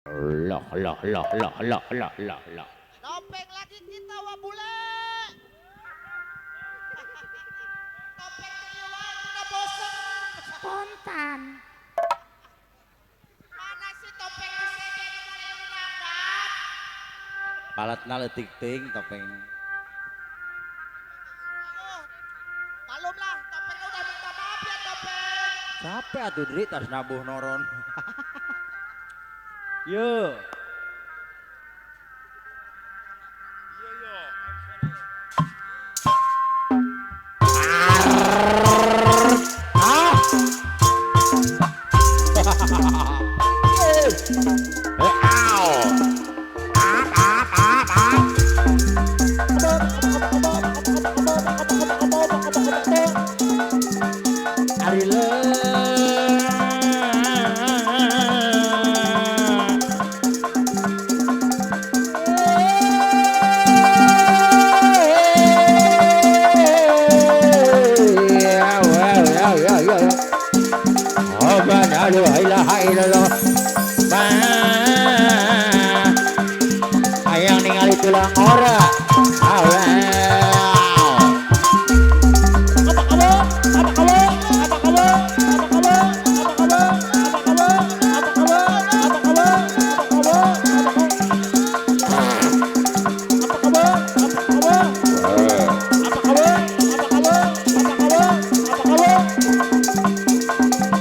Loh, loh, loh, loh, loh, loh, loh, loh. Topeng lagi kita wah bule. Topeng triwulan udah bosen. Spontan. Mana sih topeng kesini dari undangan? Palatna leutik teuing topeng. Aduh, malumlah topeng udah minta maaf ya topeng. Capek atuh diri tas nabuh noron. Yo. Hayang ningali tulang ora.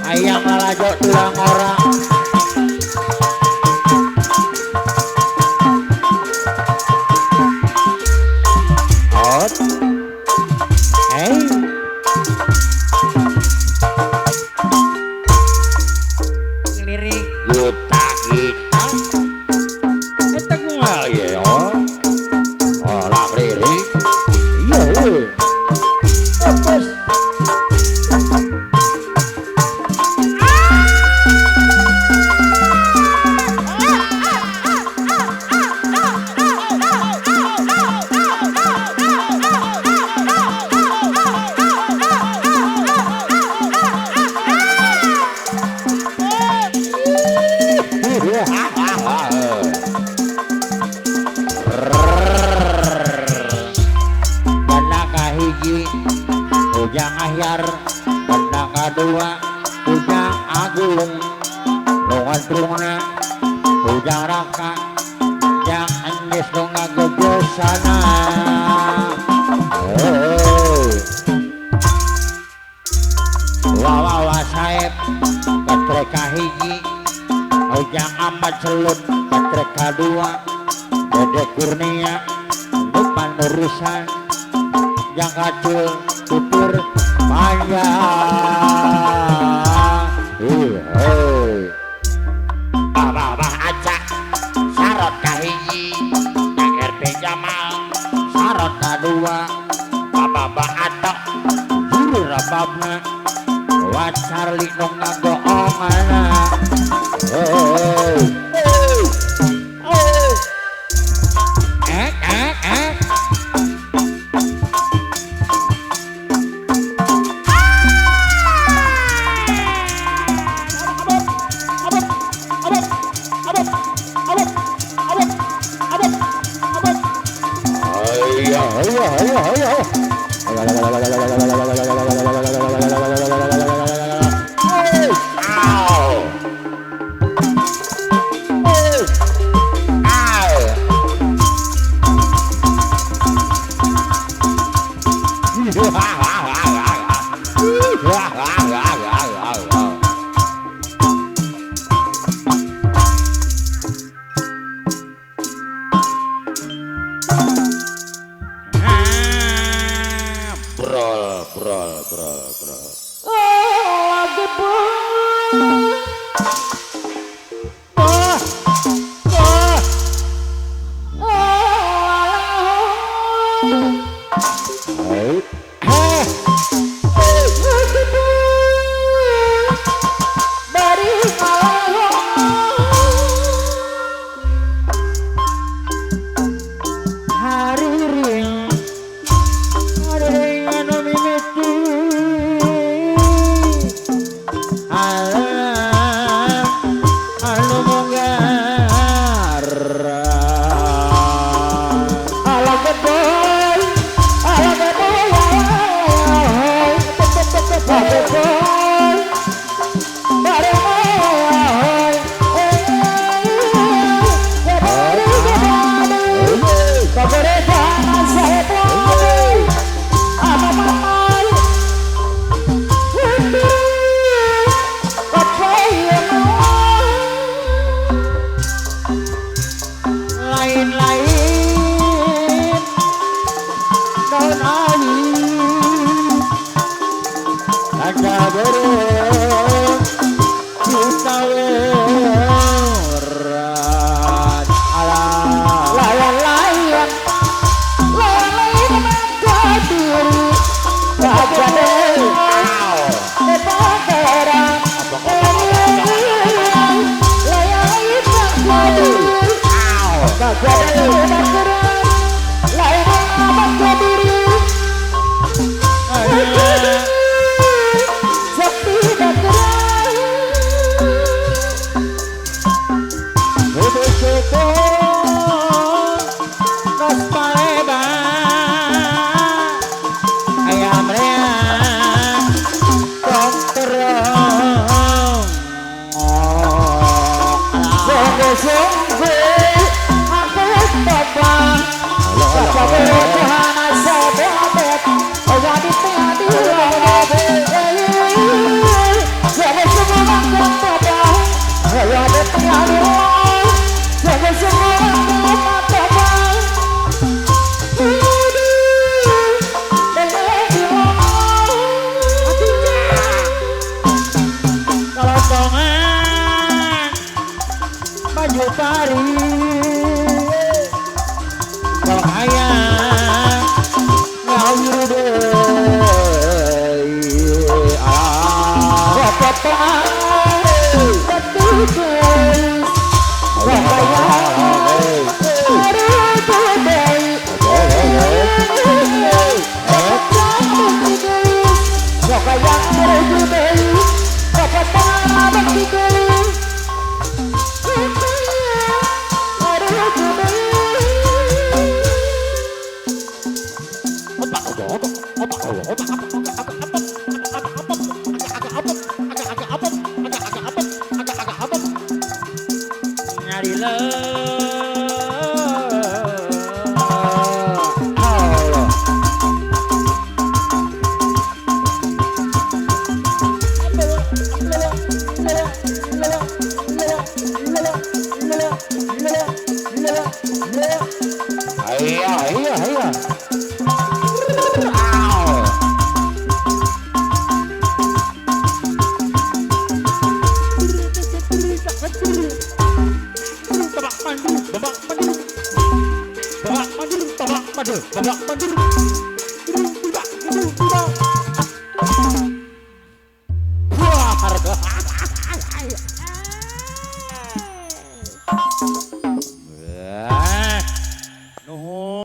Hayang lalajo tulang ora. Ngelirik. Juta kita. Eta kumaha ye oh. Oh, lah riri. Iya, iya. Apes. Banda kahiji ujang ahyar, banda kadua ujang agung, lungan trungna ujang raka, jang anjes nu ngagegesana. Wawawa saeb batrek kahiji, ujang amat celut batrek kadua, Dede Kurnia depan urusan yang kacul tutur panjang. Bah aja sarot kahiji yang RP Jamal, sarot kadua bababa atok juru rababna wacarli nu ngagoongana. Brol, brol. Baju pari kau hayang ngawur deui apa-apa betul geus hayang nyari iya. Babak